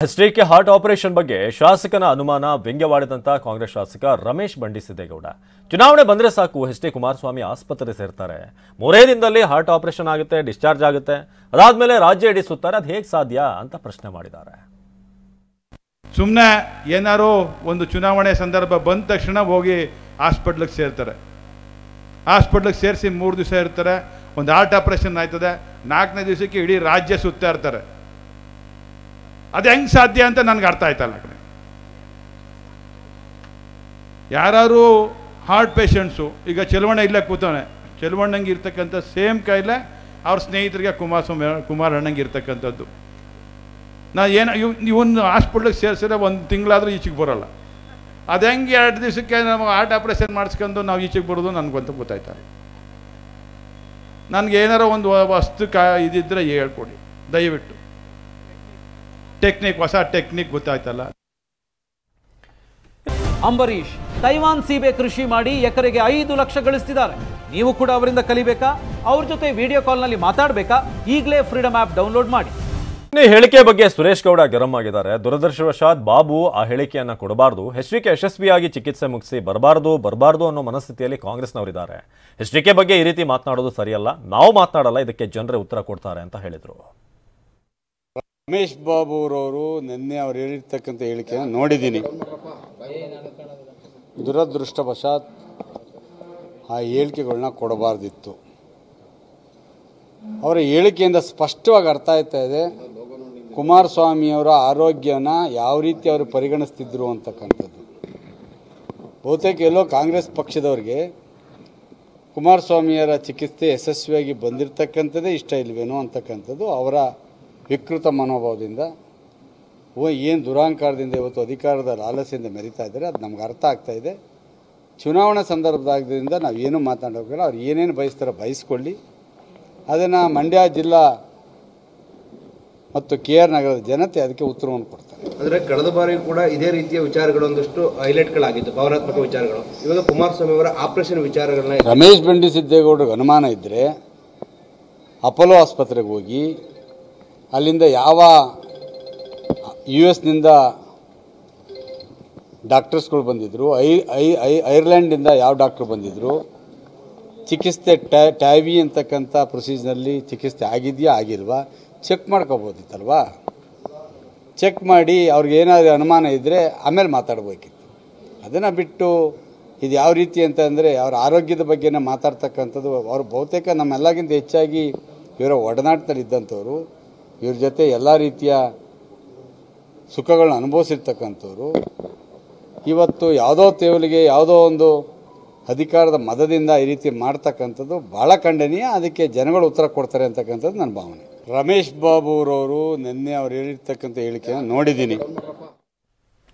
SDK heart operation ಬಗ್ಗೆ ಶಾಸಕನ ಅನುಮಾನ ವ್ಯಂಗ್ಯವಾಡಿದಂತ ಕಾಂಗ್ರೆಸ್ ಶಾಸಕ ರಮೇಶ್ ಬಂಡಿಸಿದ್ದೇಗೌಡ ಚುನಾವಣೆ ಬಂದ್ರೆ ಸಾಕು ಎಚ್.ಡಿ. ಕುಮಾರಸ್ವಾಮಿ ಆಸ್ಪತ್ರೆ ಸೇರ್ತಾರೆ, 3 ದಿನದಲ್ಲಿ ಹಾರ್ಟ್ ಆಪರೇಷನ್ ಆಗುತ್ತೆ, ಡಿಸ್ಚಾರ್ಜ್ ಆಗುತ್ತೆ, ಅದಾದ್ಮೇಲೆ ರಾಜ್ಯ ಇಡೀ ಸುತ್ತಾರೆ, ಅದು ಹೇಗೆ ಸಾಧ್ಯ ಅಂತ ಪ್ರಶ್ನೆ ಮಾಡಿದ್ದಾರೆ. ಸುಮ್ಮನೆ ಏನಾರು ಒಂದು ಚುನಾವಣೆ ಸಂದರ್ಭ ಬಂದ ತಕ್ಷಣ ಹೋಗಿ ಹಾಸ್ಪಿಟ್ಲಿಗೆ ಸೇರ್ತಾರೆ. ಹಾಸ್ಪಿಟ್ಲಿಗೆ ಸೇರಿಸಿ 3 ದಿವಸ ಇರ್ತಾರೆ, ಒಂದು ಹಾರ್ಟ್ ಆಪರೇಷನ್ ಆಯ್ತದೆ, 4ನೇ ದಿವಸಕ್ಕೆ ಇಡೀ ರಾಜ್ಯ ಸುತ್ತಾ ಇರ್ತಾರೆ. ಅದು ಹೆಂಗೆ ಸಾಧ್ಯ ಅಂತ ನನಗೆ ಅರ್ಥ ಆಯ್ತಲ್ಲ. ಆ ಕಡೆ ಯಾರು ಹಾರ್ಟ್ ಪೇಷಂಟ್ಸು, ಈಗ ಚೆಲುವಣ್ಣ ಇಲ್ಲೇ ಕೂತವನೆ, ಚೆಲುವಣ್ಣಂಗೆ ಇರ್ತಕ್ಕಂಥ ಸೇಮ್ ಕಾಯಿಲೆ ಅವ್ರ ಸ್ನೇಹಿತರಿಗೆ ಕುಮಾರಣ್ಣಂಗೆ ಇರ್ತಕ್ಕಂಥದ್ದು. ನಾನು ಇವನು ಹಾಸ್ಪಿಟ್ಲಿಗೆ ಸೇರಿಸಿದ್ರೆ 1 ತಿಂಗಳಾದರೂ ಈಚೆಗೆ ಬರೋಲ್ಲ. ಅದು ಹೆಂಗೆ 2 ದಿವಸಕ್ಕೆ ನಾವು ಹಾರ್ಟ್ ಆಪ್ರೇಷನ್ ಮಾಡಿಸ್ಕೊಂಡು ನಾವು ಈಚೆಗೆ ಬರೋದು ನನಗಂತೂ ಗೊತ್ತಾಯ್ತಲ್ಲ. ನನಗೆ ಏನಾರೋ ಒಂದು ವಸ್ತು ಇದಿದ್ದರೆ ಹೇಳ್ಕೊಡಿ ದಯವಿಟ್ಟು. ಟೆಕ್ನಿಕ್, ಹೊಸ ಟೆಕ್ನಿಕ್ ಗೊತ್ತಾಯ್ತಲ್ಲ. ಅಂಬರೀಶ್ ತೈವಾನ್ ಸೀಬೆ ಕೃಷಿ ಮಾಡಿ ಎಕರೆಗೆ 5 ಲಕ್ಷ ಗಳಿಸ್ತಿದ್ದಾರೆ. ನೀವು ಕೂಡ ಅವರಿಂದ ಕಲಿಬೇಕಾ? ಅವ್ರ ಜೊತೆ ವಿಡಿಯೋ ಕಾಲ್ನಲ್ಲಿ ಮಾತಾಡಬೇಕಾ? ಈಗಲೇ ಫ್ರೀಡಮ್ ಆಪ್ ಡೌನ್ಲೋಡ್ ಮಾಡಿ. ಹೇಳಿಕೆ ಬಗ್ಗೆ ಸುರೇಶ್ ಗೌಡ ಗರಂ ಆಗಿದ್ದಾರೆ. ದುರದೃಷ್ಟವಶಾತ್ ಬಾಬು ಆ ಹೇಳಿಕೆಯನ್ನ ಕೊಡಬಾರದು, ಎಚ್ಡಿಕೆ ಯಶಸ್ವಿಯಾಗಿ ಚಿಕಿತ್ಸೆ ಮುಗಿಸಿ ಬರಬಾರದು ಅನ್ನೋ ಮನಸ್ಥಿತಿಯಲ್ಲಿ ಕಾಂಗ್ರೆಸ್ನವರಿದ್ದಾರೆ. ಎಚ್ಡಿಕೆ ಬಗ್ಗೆ ಈ ರೀತಿ ಮಾತನಾಡೋದು ಸರಿಯಲ್ಲ, ನಾವು ಮಾತನಾಡಲ್ಲ, ಇದಕ್ಕೆ ಜನರೇ ಉತ್ತರ ಕೊಡ್ತಾರೆ ಅಂತ ಹೇಳಿದರು. ರಮೇಶ್ ಬಾಬು ಅವರವರು ನಿನ್ನೆ ಅವ್ರು ಹೇಳಿರ್ತಕ್ಕಂಥ ಹೇಳಿಕೆಯನ್ನು ನೋಡಿದ್ದೀನಿ. ದುರದೃಷ್ಟವಶಾತ್ ಆ ಹೇಳಿಕೆಗಳನ್ನ ಕೊಡಬಾರ್ದಿತ್ತು. ಅವರ ಹೇಳಿಕೆಯಿಂದ ಸ್ಪಷ್ಟವಾಗಿ ಅರ್ಥ ಆಗ್ತಾ ಇದೆ ಕುಮಾರಸ್ವಾಮಿಯವರ ಆರೋಗ್ಯನ ಯಾವ ರೀತಿ ಅವರು ಪರಿಗಣಿಸ್ತಿದ್ರು ಅಂತಕ್ಕಂಥದ್ದು. ಬಹುತೇಕ ಎಲ್ಲೋ ಕಾಂಗ್ರೆಸ್ ಪಕ್ಷದವ್ರಿಗೆ ಕುಮಾರಸ್ವಾಮಿಯವರ ಚಿಕಿತ್ಸೆ ಯಶಸ್ವಿಯಾಗಿ ಬಂದಿರತಕ್ಕಂಥದ್ದೇ ಇಷ್ಟ ಇಲ್ವೇನೋ ಅಂತಕ್ಕಂಥದ್ದು ಅವರ ವಿಕೃತ ಮನೋಭಾವದಿಂದ, ಏನು ದುರಾಂಕಾರದಿಂದ ಇವತ್ತು ಅಧಿಕಾರದ ಲಾಲಸೆಯಿಂದ ಮೆರಿತಾ ಇದ್ದಾರೆ, ಅದು ನಮ್ಗೆ ಅರ್ಥ ಆಗ್ತಾ ಇದೆ. ಚುನಾವಣಾ ಸಂದರ್ಭದಾದ್ರಿಂದ ನಾವು ಏನೂ ಮಾತನಾಡೋಕ್ಕಿಲ್ಲ. ಅವ್ರು ಏನೇನು ಬಯಸ್ತಾರೋ ಬಯಸ್ಕೊಳ್ಳಿ. ಅದನ್ನು ಮಂಡ್ಯ ಜಿಲ್ಲಾ ಮತ್ತು KR ನಗರದ ಜನತೆ ಅದಕ್ಕೆ ಉತ್ತರವನ್ನು ಕೊಡ್ತಾರೆ. ಅಂದರೆ ಕಳೆದ ಬಾರಿ ಕೂಡ ಇದೇ ರೀತಿಯ ವಿಚಾರಗಳು ಒಂದಷ್ಟು ಹೈಲೈಟ್ಗಳಾಗಿತ್ತು, ಭಾವನಾತ್ಮಕ ವಿಚಾರಗಳು. ಇವಾಗ ಕುಮಾರಸ್ವಾಮಿ ಅವರ ಆಪರೇಷನ್ ವಿಚಾರಗಳನ್ನ ರಮೇಶ್ ಬಂಡಿಸಿದ್ದೇಗೌಡರಿಗೆ ಅನುಮಾನ ಇದ್ದರೆ ಅಪೋಲೋ ಆಸ್ಪತ್ರೆಗೆ ಹೋಗಿ ಅಲ್ಲಿಂದ ಯಾವ US ಡಾಕ್ಟರ್ಸ್ಗಳು ಬಂದಿದ್ದರು, ಐರ್ಲೆಂಡಿಂದ ಯಾವ ಡಾಕ್ಟ್ರು ಬಂದಿದ್ದರು, ಚಿಕಿತ್ಸೆ ಟ್ಯಾವಿ ಅಂತಕ್ಕಂಥ ಪ್ರೊಸೀಜರ್ನಲ್ಲಿ ಚಿಕಿತ್ಸೆ ಆಗಿದೆಯಾ ಆಗಿಲ್ವಾ ಚೆಕ್ ಮಾಡ್ಕೋಬೋದಿತ್ತಲ್ವಾ. ಚೆಕ್ ಮಾಡಿ ಅವ್ರಿಗೆ ಏನಾದರೂ ಅನುಮಾನ ಇದ್ದರೆ ಆಮೇಲೆ ಮಾತಾಡ್ಬೇಕಿತ್ತು. ಅದನ್ನು ಬಿಟ್ಟು ಇದು ಯಾವ ರೀತಿ ಅಂತಂದರೆ ಅವರ ಆರೋಗ್ಯದ ಬಗ್ಗೆನೇ ಮಾತಾಡ್ತಕ್ಕಂಥದ್ದು. ಅವರು ಬಹುತೇಕ ನಮ್ಮೆಲ್ಲಗಿಂತ ಹೆಚ್ಚಾಗಿ ಇವರ ಒಡನಾಟದಲ್ಲಿ ಇದ್ದಂಥವ್ರು, ಇವ್ರ ಜೊತೆ ಎಲ್ಲ ರೀತಿಯ ಸುಖಗಳನ್ನ ಅನುಭವಿಸಿರ್ತಕ್ಕಂಥವ್ರು. ಇವತ್ತು ಯಾವುದೋ ತೇವಲಿಗೆ ಯಾವುದೋ ಒಂದು ಅಧಿಕಾರದ ಮದದಿಂದ ಈ ರೀತಿ ಮಾಡ್ತಕ್ಕಂಥದ್ದು ಭಾಳ ಖಂಡನೀಯ. ಅದಕ್ಕೆ ಜನಗಳು ಉತ್ತರ ಕೊಡ್ತಾರೆ ಅಂತಕ್ಕಂಥದ್ದು ನನ್ನ ಭಾವನೆ. ರಮೇಶ್ ಬಾಬು ಅವರವರು ನಿನ್ನೆ ಅವ್ರು ಹೇಳಿರ್ತಕ್ಕಂಥ ಹೇಳಿಕೆಯನ್ನು ನೋಡಿದ್ದೀನಿ.